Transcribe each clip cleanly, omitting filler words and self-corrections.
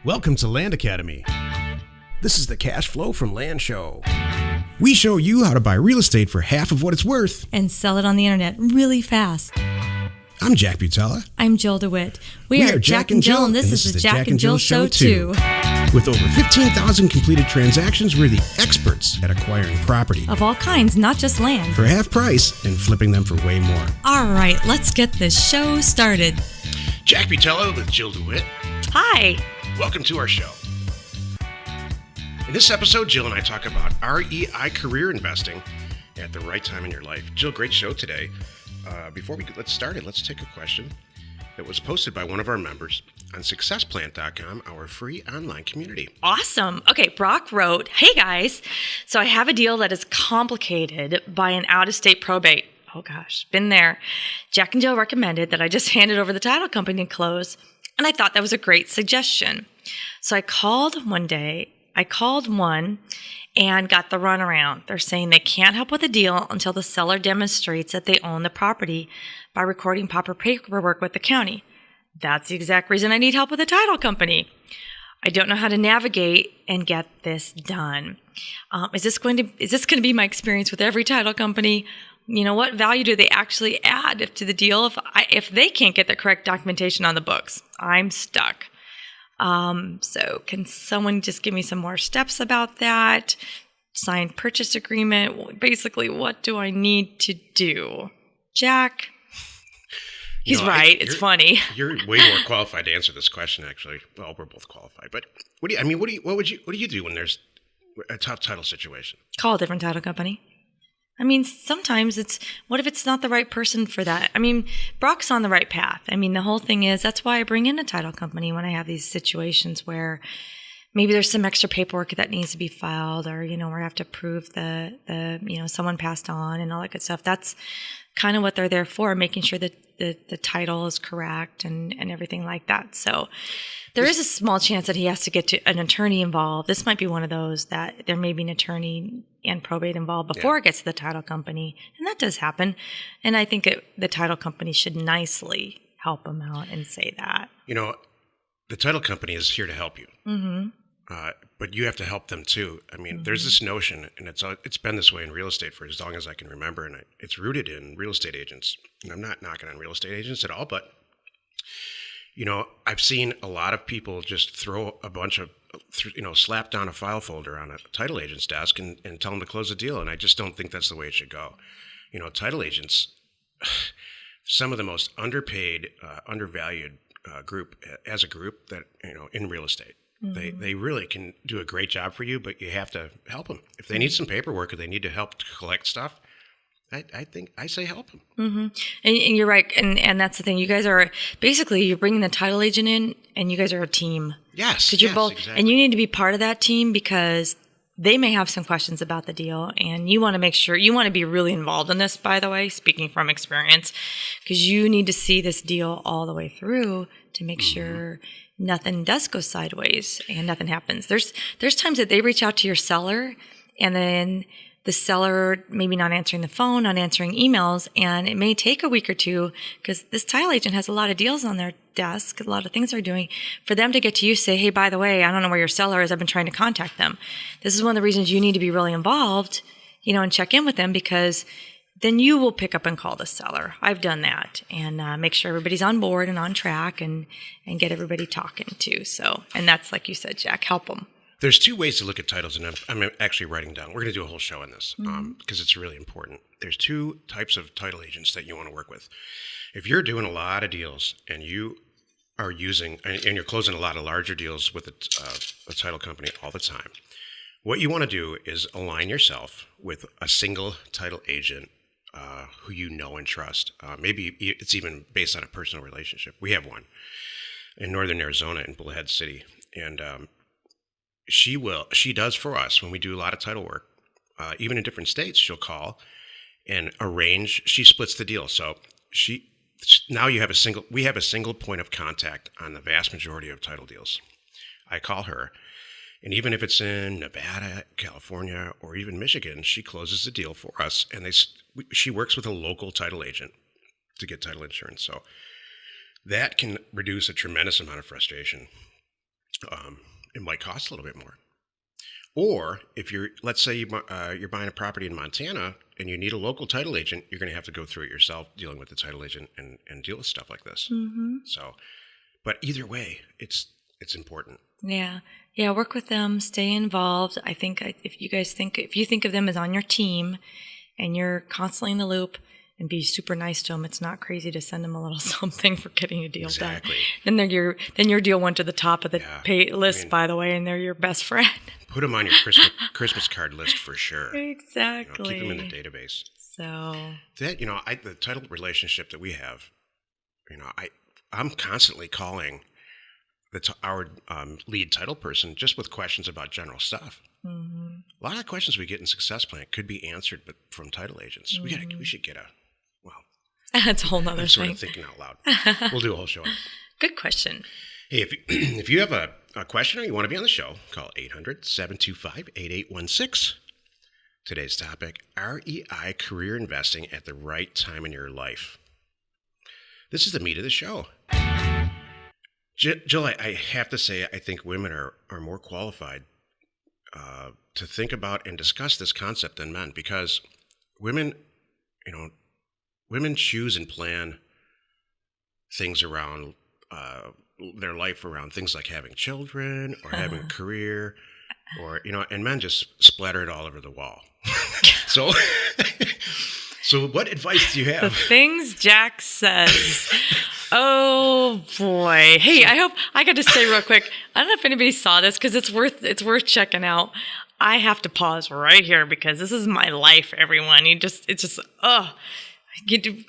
Welcome to Land Academy. This is the Cash Flow from Land show. We show you how to buy real estate for half of what it's worth and sell it on the internet really fast. I'm Jack Butala. I'm Jill DeWitt. We are Jack and Jill, and this is the Jack and Jill Show too. With over 15,000 completed transactions, we're the experts at acquiring property. Of all kinds, not just land. For half price and flipping them for way more. All right, let's get this show started. Jack Butala with Jill DeWitt. Hi. Welcome to our show. In this episode, Jill and I talk about REI Career Investing at the right time in your life. Jill, great show today. Before we get started, let's take a question that was posted by one of our members on successplant.com, our free online community. Awesome. Okay, Brock wrote, "Hey guys, so I have a deal that is complicated by an out-of-state probate." Oh gosh, been there. Jack and Jill recommended that I just hand it over to the title company and close, and I thought that was a great suggestion. So I called one and got the runaround. They're saying they can't help with the deal until the seller demonstrates that they own the property by recording proper paperwork with the county. That's the exact reason I need help with the title company. I don't know how to navigate and get this done. Is this going to be my experience with every title company? You know, what value do they actually add to the deal if they can't get the correct documentation on the books? I'm stuck. So can someone just give me some more steps about that? Signed purchase agreement. Basically, what do I need to do? Jack? He's right. It's funny. You're way more qualified to answer this question, actually. Well, we're both qualified. But what do you do when there's a tough title situation? Call a different title company. I mean, sometimes what if it's not the right person for that? I mean, Brock's on the right path. I mean, the whole thing is, that's why I bring in a title company when I have these situations where maybe there's some extra paperwork that needs to be filed, or, where I have to prove someone passed on and all that good stuff. That's kind of what they're there for, making sure that the title is correct and everything like that. So there is a small chance that he has to get to an attorney involved. This might be one of those that there may be an attorney and probate involved before it gets to the title company. And that does happen. And I think the title company should nicely help him out and say that. The title company is here to help you. Mm-hmm. But you have to help them too. I mean, There's this notion, and it's been this way in real estate for as long as I can remember, and it's rooted in real estate agents. And I'm not knocking on real estate agents at all, but I've seen a lot of people just throw a bunch of, slap down a file folder on a title agent's desk and tell them to close the deal. And I just don't think that's the way it should go. Title agents, some of the most underpaid, undervalued group as a group that, in real estate. Mm-hmm. They really can do a great job for you, but you have to help them. If they need some paperwork or they need to help to collect stuff, I say help them. Mm-hmm. And you're right. And that's the thing. You guys are basically, you're bringing the title agent in and you guys are a team. Yes. Because you're both, exactly. And you need to be part of that team because they may have some questions about the deal and you want to make sure, you want to be really involved in this, by the way, speaking from experience, because you need to see this deal all the way through to make sure nothing does go sideways and nothing happens. There's times that they reach out to your seller and then the seller maybe not answering the phone, not answering emails, and it may take a week or two because this title agent has a lot of deals on their desk, a lot of things they're doing, for them to get to you, say, hey, by the way, I don't know where your seller is. I've been trying to contact them. This is one of the reasons you need to be really involved, and check in with them, because then you will pick up and call the seller. I've done that, and make sure everybody's on board and on track and get everybody talking too. So, and that's like you said, Jack, help them. There's two ways to look at titles, and I'm actually writing down. We're going to do a whole show on this because it's really important. There's two types of title agents that you want to work with. If you're doing a lot of deals and you are using, and you're closing a lot of larger deals with a title company all the time, what you want to do is align yourself with a single title agent who you know and trust. Maybe it's even based on a personal relationship. We have one in northern Arizona in Bullhead City, and she does for us when we do a lot of title work. Even in different states, she'll call and arrange. She splits the deal, so now we have a single point of contact on the vast majority of title deals. I call her, and even if it's in Nevada, California, or even Michigan, she closes the deal for us, and she works with a local title agent to get title insurance. So that can reduce a tremendous amount of frustration. it might cost a little bit more. Or if let's say you're buying a property in Montana and you need a local title agent, you're going to have to go through it yourself, dealing with the title agent and deal with stuff like this. Mm-hmm. So, but either way, it's important. Yeah. Yeah. Work with them, stay involved. I think if you think of them as on your team and you're constantly in the loop, and be super nice to them. It's not crazy to send them a little something for getting a deal done. Then your deal went to the top of the pay list, by the way, and they're your best friend. Put them on your Christmas card list for sure. Exactly. Keep them in the database. So that the title relationship that we have, I'm constantly calling our lead title person just with questions about general stuff. Mm-hmm. A lot of questions we get in Success Plan could be answered, but from title agents. Mm-hmm. We should get that's a whole nother thing. Sort of thinking out loud. We'll do a whole show on it. Good question. Hey, if you have a question or you want to be on the show, call 800-725-8816. Today's topic, REI Career Investing at the right time in your life. This is the meat of the show. Jill, I have to say, I think women are more qualified to think about and discuss this concept than men, because women choose and plan things around their life around things like having children or having a career, or and men just splatter it all over the wall. So what advice do you have? The things Jack says. Oh boy. Hey, I got to say real quick, I don't know if anybody saw this, because it's worth checking out. I have to pause right here because this is my life, everyone. I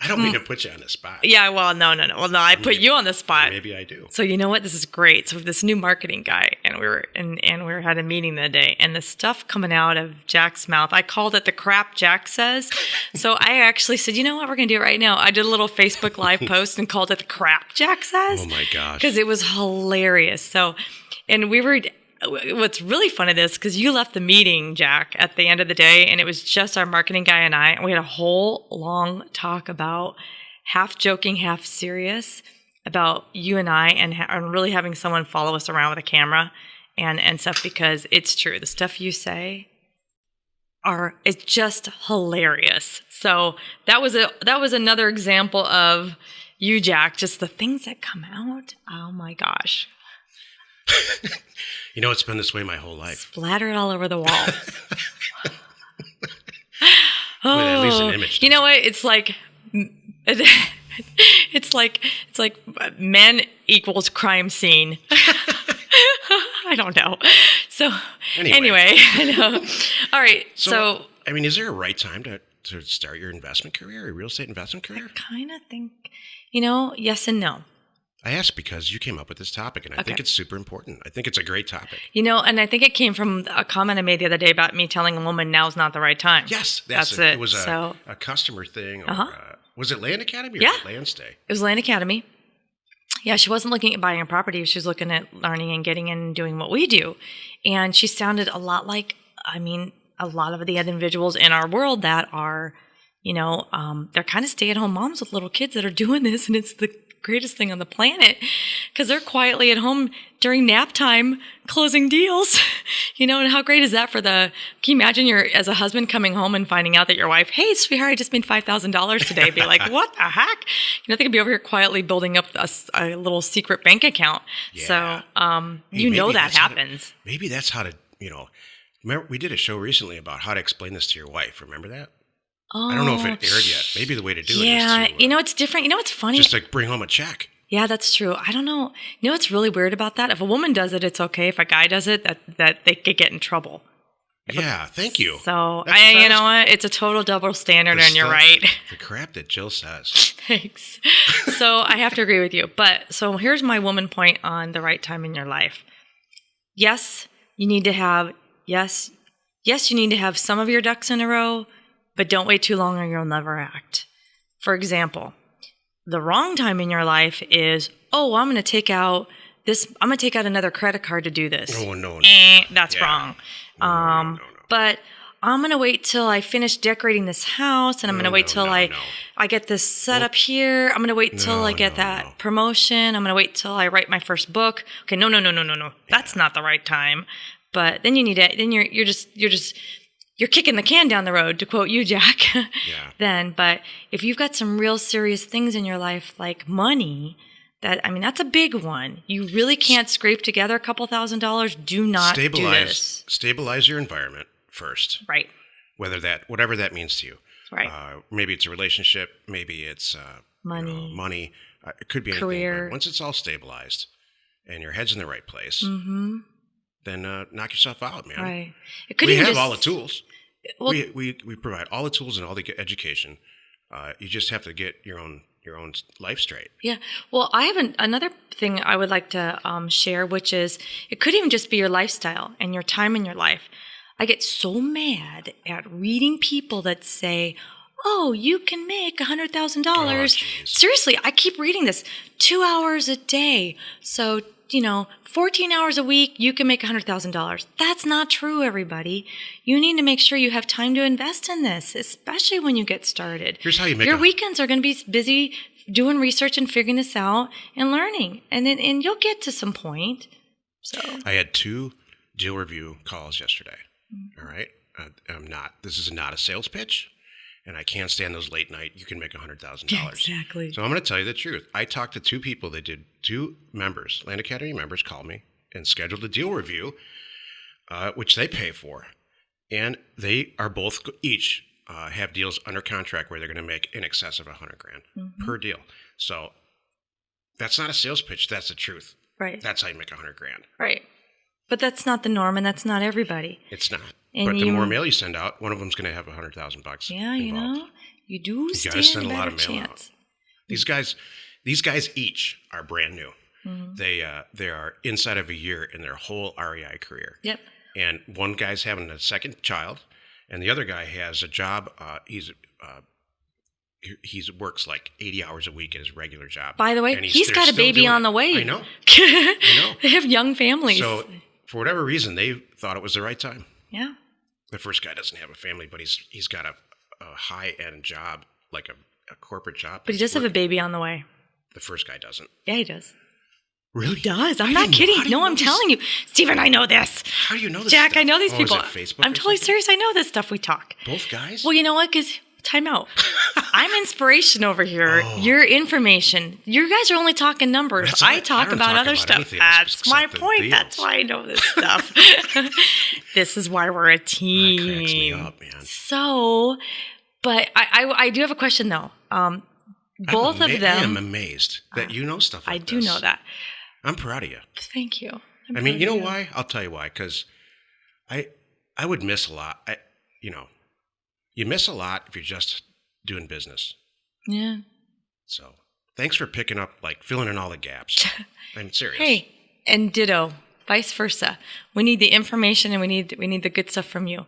don't mean to put you on the spot. Yeah, well, no. Well, no, I put you on the spot. Maybe I do. So you know what? This is great. So this new marketing guy, and we had a meeting the other day, and the stuff coming out of Jack's mouth, I called it the crap Jack says. So I actually said, you know what? We're going to do it right now. I did a little Facebook Live post and called it the crap Jack says. Oh my gosh. Because it was hilarious. So, and what's really fun of this, because you left the meeting, Jack, at the end of the day, and it was just our marketing guy and I, and we had a whole long talk about, half joking, half serious, about you and I, and really having someone follow us around with a camera and stuff, because it's true. The stuff you say it's just hilarious. So that was another example of you, Jack, just the things that come out. Oh my gosh. It's been this way my whole life. Splatter it all over the wall. Well, at least an image. You know what? It's like men equals crime scene. I don't know. So anyway, I know. All right. So is there a right time to start your investment career, your real estate investment career? I kind of think, yes and no. I asked because you came up with this topic, and I think it's super important. I think it's a great topic. And I think it came from a comment I made the other day about me telling a woman now's not the right time. Yes, that's it. It was a customer thing. Or, was it Land Academy or Land Stay? It was Land Academy. Yeah, she wasn't looking at buying a property. She was looking at learning and getting in and doing what we do. And she sounded a lot like, a lot of the other individuals in our world that are, they're kind of stay-at-home moms with little kids that are doing this, and it's the greatest thing on the planet, because they're quietly at home during nap time closing deals, and how great is that can you imagine as a husband coming home and finding out that your wife, hey sweetheart, I just made $5,000 today, be like, what the heck? They could be over here quietly building up a little secret bank account. Yeah. So that happens. Maybe that's how to, remember we did a show recently about how to explain this to your wife. Remember that? Oh, I don't know if it aired yet. Maybe the way to do it is to... it's different. It's funny. Just like bring home a check. Yeah, that's true. I don't know. What's really weird about that? If a woman does it, it's okay. If a guy does it, that they could get in trouble. Thank you. So, you know what? It's a total double standard, and you're right. The crap that Jill says. Thanks. So I have to agree with you. But so here's my woman point on the right time in your life. Yes, you need to have some of your ducks in a row, but don't wait too long or you'll never act. For example, the wrong time in your life is, I'm going to take out another credit card to do this. No. That's wrong. No. But I'm going to wait till I finish decorating this house, and I'm going to wait till I get this set up here. I'm going to wait till I get that promotion. I'm going to wait till I write my first book. Okay, no. That's not the right time. But then you need it. Then you're kicking the can down the road, to quote you, Jack. But if you've got some real serious things in your life, like money, that's a big one. You really can't scrape together a couple $1,000s. Do not do this. Stabilize your environment first. Right. Whatever that means to you. Right. Maybe it's a relationship. Maybe it's money. Money. It could be anything. Career. But once it's all stabilized and your head's in the right place, then knock yourself out, man. Right. We have all the tools. Well, we provide all the tools and all the education. You just have to get your own life straight. Yeah. Well, I have another thing I would like to share, which is it could even just be your lifestyle and your time in your life. I get so mad at reading people that say, "Oh, you can make $100,000." Seriously, I keep reading this. 2 hours a day. So, 14 hours a week, you can make $100,000. That's not true, everybody. You need to make sure you have time to invest in this, especially when you get started. Here's how you make your weekends are going to be busy doing research and figuring this out and learning, and you'll get to some point. So I had 2 deal review calls yesterday. All right, this is not a sales pitch, and I can't stand those late night. You can make $100,000. Exactly. So I'm going to tell you the truth. I talked to 2 people. They did 2 members, Land Academy members, called me and scheduled a deal review, which they pay for, and they are both each have deals under contract where they're going to make in excess of $100,000 per deal. So that's not a sales pitch. That's the truth. Right. That's how you make $100,000. Right. But that's not the norm, and that's not everybody. It's not. And but the more mail you send out, one of them's going to have $100,000. Yeah, involved. You do. You got to send a lot of mail out. These guys each are brand new. They are inside of a year in their whole REI career. Yep. And one guy's having a second child, and the other guy has a job. He works like 80 hours a week at his regular job. By the way, he's got a baby on the way. I know. I know. They have young families. So for whatever reason, they thought it was the right time. Yeah. The first guy doesn't have a family, but he's got a high-end job, like a corporate job. But he does have a baby on the way. The first guy doesn't. Yeah, he does. Really? He does. I'm not kidding. No, I'm telling you. Stephen, I know this. How do you know this Jack, stuff? I know these people. Is it Facebook I'm totally serious. I know this stuff we talk. Both guys? Well, you know what? Because time out. I'm inspiration over here. You're information. You guys are only talking numbers. I talk about other stuff. That's my point. Deals. That's why I know this stuff. This is why we're a team. That cracks me up, man. So, but I do have a question, though. Both of them. I am amazed that you know stuff like this. I do know that. I'm proud of you. Thank you. I mean, you know why? I'll tell you why. Because I would miss a lot. You miss a lot if you're just doing business. Yeah. So thanks for picking up, filling in all the gaps. I'm serious. Hey, and ditto, vice versa. We need the information and we need the good stuff from you.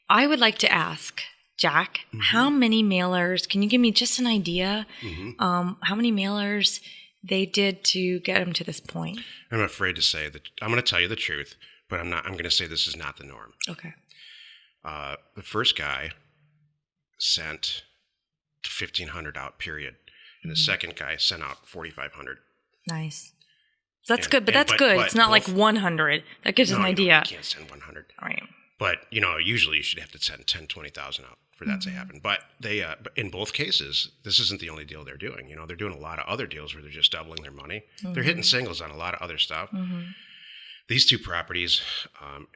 I would like to ask, Jack, how many mailers, can you give me just an idea, how many mailers they did to get them to this point? I'm afraid to say that. I'm going to tell you the truth, but I'm going to say this is not the norm. Okay. The first guy sent 1,500 out, period. And the second guy sent out 4,500. Nice. That's good, but that's good. It's not like 100. That gives us an idea. You can't send 100. All right. But, usually you should have to send 10, 20,000 out for that to happen. But they, in both cases, this isn't the only deal they're doing. They're doing a lot of other deals where they're just doubling their money. They're hitting singles on a lot of other stuff. These 2 properties,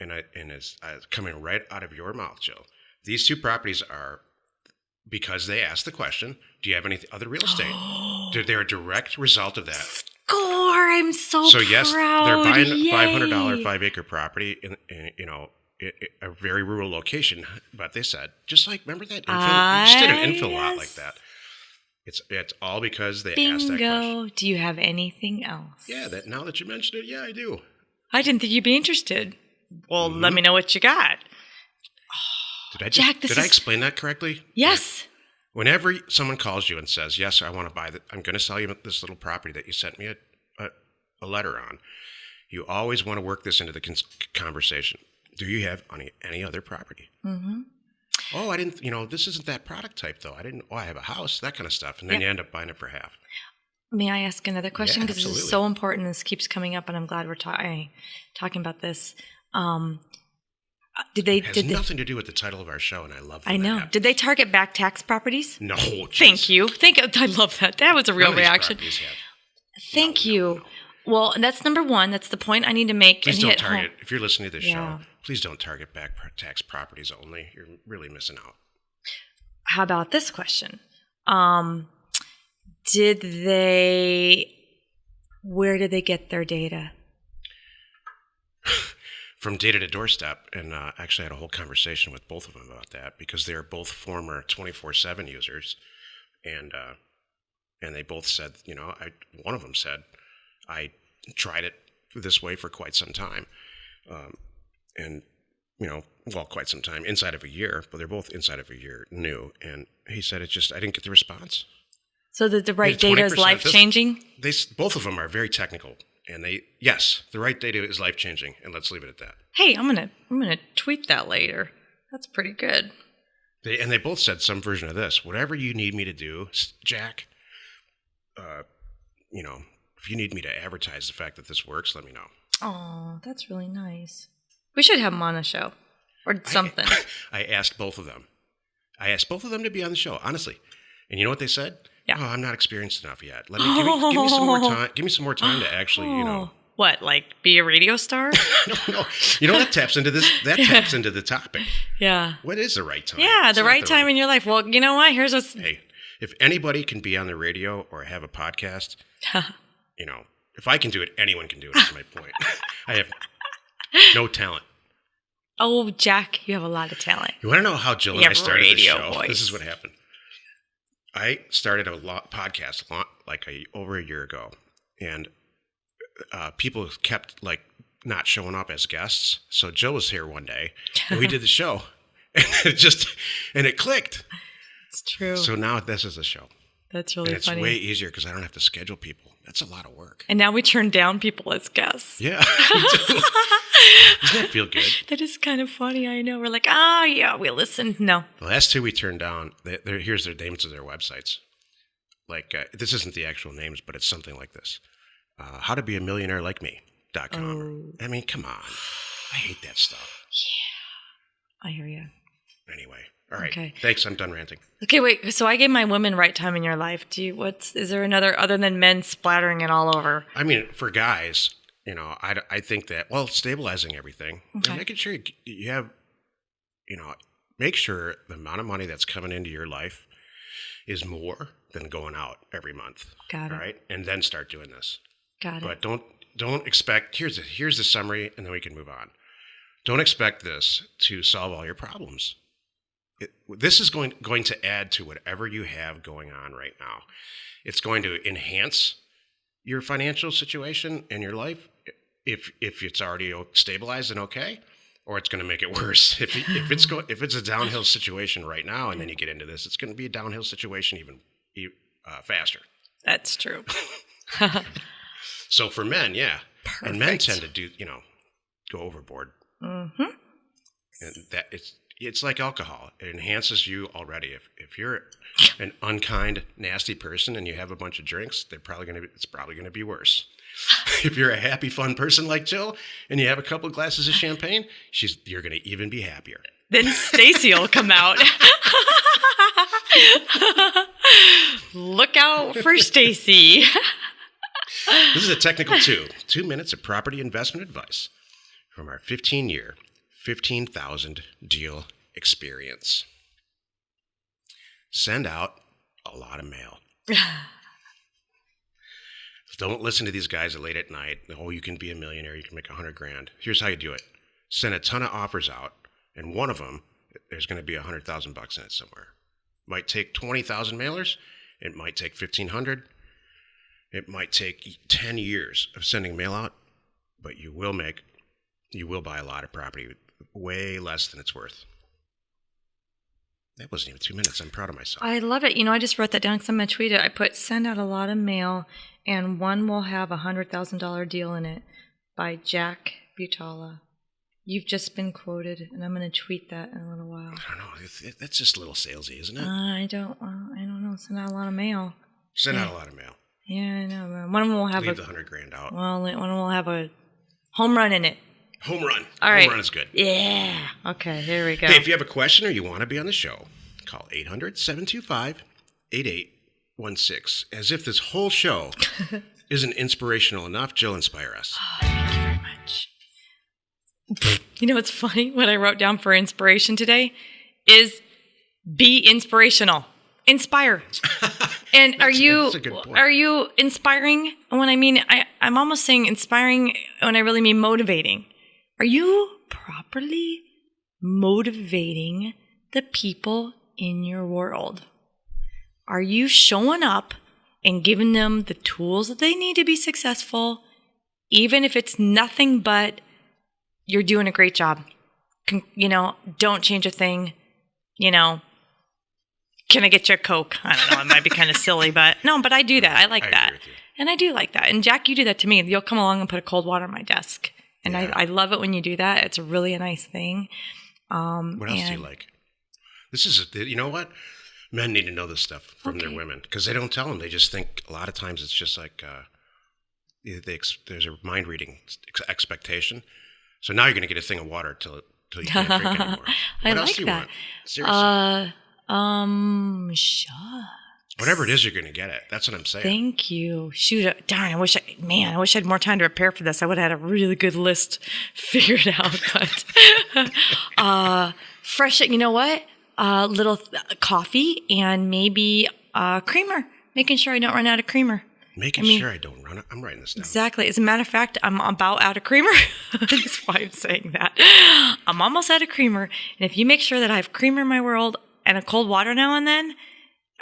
and it's coming right out of your mouth, Jill. These 2 properties are, because they asked the question, do you have any other real estate? They're a direct result of that. Score! I'm so proud. Yes, they're buying Yay. $500 5-acre property in a very rural location. But they said, just like, remember that infill? You just did an infill lot like that. It's all because they asked that question. Do you have anything else? Yeah, now that you mentioned it, yeah, I do. I didn't think you'd be interested. Well, let me know what you got. Did I explain that correctly? Yes. Whenever someone calls you and says, yes, I want to buy that, I'm going to sell you this little property that you sent me a letter on, you always want to work this into the conversation. Do you have any other property? Oh, I didn't, this isn't that product type though. I have a house, that kind of stuff. And then you end up buying it for half. May I ask another question? Yeah, because this is absolutely. so important. This keeps coming up, and I'm glad we're talking about this. It has nothing to do with the title of our show, and I love that. I know. Did they target back tax properties? No. Thank you. I love that. That was a real reaction. Thank you. No. Well, that's number one. That's the point I need to make. Please and don't hit target. home. If you're listening to this Yeah. show, please don't target back tax properties only. You're really missing out. How about this question? Where did they get their data? From data to doorstep, and actually had a whole conversation with both of them about that because they are both former 24/7 users, and they both said, one of them said, I tried it this way for quite some time, and quite some time, inside of a year, but they're both inside of a year new, and he said I didn't get the response. So that the right data is life changing? Both of them are very technical. And yes, the right data is life-changing, and let's leave it at that. Hey, I'm gonna tweet that later. That's pretty good. They both said some version of this. Whatever you need me to do, Jack, if you need me to advertise the fact that this works, let me know. Oh, that's really nice. We should have them on a show or something. I asked both of them. To be on the show, honestly. And you know what they said? Yeah. Oh, I'm not experienced enough yet. Give me some more time. Give me some more time to actually, What, like be a radio star? No. That taps into this. That taps into the topic. Yeah. What is the right time? Yeah, the right time in your life. Well, you know what? Here's what's... Hey, if anybody can be on the radio or have a podcast, if I can do it, anyone can do it. That's my point. I have no talent. Oh, Jack, you have a lot of talent. You want to know how Jill and I started this show? Voice. This is what happened. I started a podcast over a year ago, and people kept not showing up as guests. So Jill was here one day, and we did the show, and it clicked. It's true. So now this is the show. That's really funny. And it's way easier because I don't have to schedule people. That's a lot of work. And now we turn down people as guests. Yeah. Doesn't that feel good? That is kind of funny. I know. We're like, yeah, we listened. No. The last two we turned down, here's their names of their websites. This isn't the actual names, but it's something like this. How to be a millionaire like me.com. Oh. I mean, come on. I hate that stuff. Yeah. I hear you. Anyway. All right. Okay. Thanks. I'm done ranting. Okay, wait. So I gave my women right time in your life. Is there another other than men splattering it all over? I mean, for guys, I think that, stabilizing everything, Okay. and making sure you have, make sure the amount of money that's coming into your life is more than going out every month. Got it. All right. And then start doing this. Got it. But don't expect, here's the summary, and then we can move on. Don't expect this to solve all your problems. This is going to add to whatever you have going on right now. It's going to enhance your financial situation and your life if it's already stabilized and okay, or it's going to make it worse. If it's a downhill situation right now and then you get into this, it's going to be a downhill situation even faster. That's true. So for men, yeah. Perfect. And men tend to do, go overboard. Mm-hmm. And that it's like alcohol. It enhances you already. If you're an unkind, nasty person and you have a bunch of drinks, it's probably going to be worse. If you're a happy, fun person like Jill and you have a couple glasses of champagne, you're going to even be happier. Then Stacy will come out. Look out for Stacy. This is a technical 2 minutes of property investment advice from our 15-year, 15,000 deal experience. Send out a lot of mail. Don't listen to these guys late at night. Oh, you can be a millionaire. You can make $100,000. Here's how you do it. Send a ton of offers out, and one of them, there's going to be $100,000 in it somewhere. Might take 20,000 mailers. It might take 1,500. It might take 10 years of sending mail out, but you will buy a lot of property with way less than it's worth. That wasn't even 2 minutes. I'm proud of myself. I love it. I just wrote that down because I'm going to tweet it. I put send out a lot of mail, and one will have $100,000 deal in it by Jack Butala. You've just been quoted, and I'm going to tweet that in a little while. I don't know. That's just a little salesy, isn't it? I don't know. Send out a lot of mail. Send out a lot of mail. Yeah, I know. Man. One of them will have Leave the $100,000 out. Well, one of them will have a home run in it. Home run. All right. Home run is good. Yeah. Okay, here we go. Hey, if you have a question or you want to be on the show, call 800-725-8816. As if this whole show isn't inspirational enough, Jill, inspire us. Oh, thank you very much. You know what's funny? What I wrote down for inspiration today is be inspirational. Inspire. And are you inspiring? When I mean, I'm almost saying inspiring when I really mean motivating. Are you properly motivating the people in your world? Are you showing up and giving them the tools that they need to be successful, even if it's nothing but you're doing a great job? Don't change a thing. Can I get you a Coke? I don't know. It might be kind of silly, but I do that. I like that. And I do like that. And Jack, you do that to me. You'll come along and put a cold water on my desk. And yeah. I love it when you do that. It's really a nice thing. What else do you like? You know what? Men need to know this stuff from their women because they don't tell them. They just think a lot of times it's just like there's a mind reading expectation. So now you're going to get a thing of water till you can't drink anymore. What else do you want? Seriously. Shucks. Whatever it is, you're going to get it. That's what I'm saying. Thank you. Shoot, darn, I wish I had more time to prepare for this. I would have had a really good list figured out. But fresh, you know what? Little coffee and maybe creamer. Making sure I don't run out of creamer. Sure I don't run out. I'm writing this down. Exactly. As a matter of fact, I'm about out of creamer. That's why I'm saying that. I'm almost out of creamer. And if you make sure that I have creamer in my world and a cold water now and then,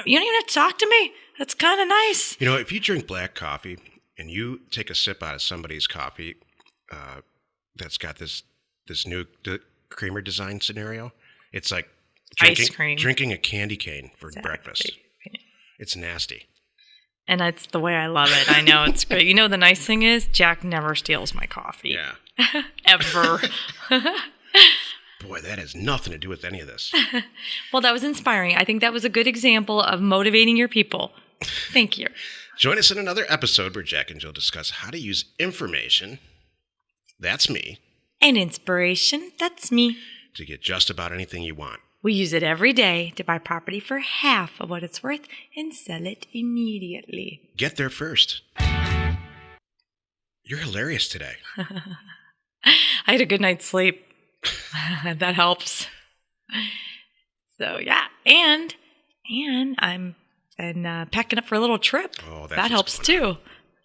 you don't even have to talk to me. That's kind of nice. If you drink black coffee and you take a sip out of somebody's coffee that's got this new creamer design scenario, it's like drinking a candy cane for breakfast. It's nasty. And that's the way I love it. I know it's great. The nice thing is Jack never steals my coffee. Yeah. Ever. Boy, that has nothing to do with any of this. Well, that was inspiring. I think that was a good example of motivating your people. Thank you. Join us in another episode where Jack and Jill discuss how to use information, that's me, and inspiration, that's me, to get just about anything you want. We use it every day to buy property for half of what it's worth and sell it immediately. Get there first. You're hilarious today. I had a good night's sleep. That helps. So yeah, and I'm packing up for a little trip. Oh, that helps too.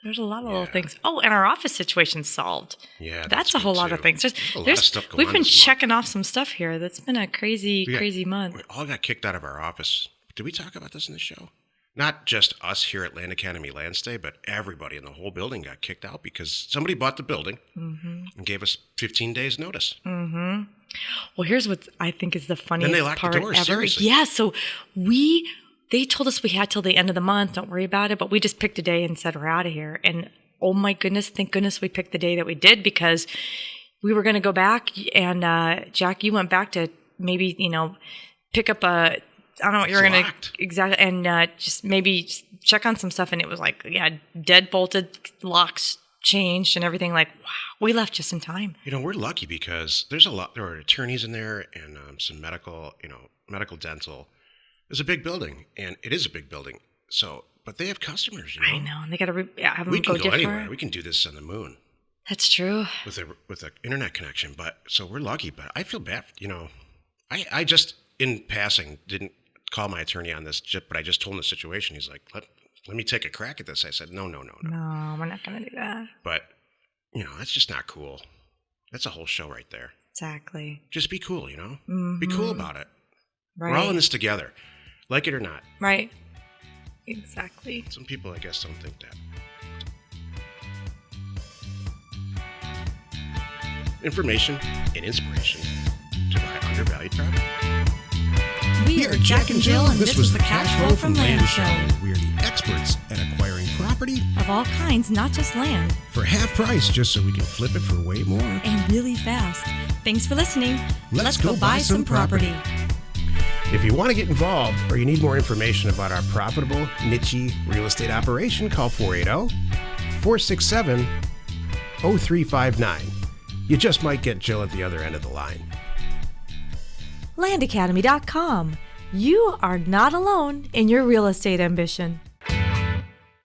There's a lot of little things. Oh, and our office situation's solved. Yeah, that's a whole lot of things. There's a lot of stuff going on. We've been checking off some stuff here. That's been a crazy month. We all got kicked out of our office. Did we talk about this in the show? Not just us here at Land Academy Land Stay, but everybody in the whole building got kicked out because somebody bought the building and gave us 15 days notice. Mm-hmm. Well, here's what I think is the funniest then they locked part the doors, ever. seriously. Yeah, so they told us we had till the end of the month. Don't worry about it. But we just picked a day and said we're out of here. And oh my goodness, thank goodness we picked the day that we did because we were going to go back. And Jack, you went back to maybe, pick up a, I don't know what you were going to exactly, and just maybe check on some stuff. And it was like, dead bolted, locks changed and everything. Like, wow, we left just in time. We're lucky because there are attorneys in there and some medical, medical dental. It's a big building, and it is a big building. So, but they have customers, I know, and they got to have them we can go go different. anywhere. We can do this on the moon. That's true. With an internet connection, so we're lucky. But I feel bad. I just in passing didn't call my attorney on this, but I just told him the situation. He's like, let me take a crack at this. I said, no. No, we're not going to do that. But that's just not cool. That's a whole show right there. Exactly. Just be cool, Mm-hmm. Be cool about it. Right. We're all in this together. Like it or not. Right. Exactly. Some people, I guess, don't think that. Information and inspiration to buy undervalued property. We are Jack and Jill, and this was the Cash Flow from Land Show. We are the experts at acquiring property of all kinds, not just land. For half price, just so we can flip it for way more. And really fast. Thanks for listening. Let's go buy some property. If you want to get involved or you need more information about our profitable, niche real estate operation, call 480-467-0359. You just might get Jill at the other end of the line. Landacademy.com. You are not alone in your real estate ambition.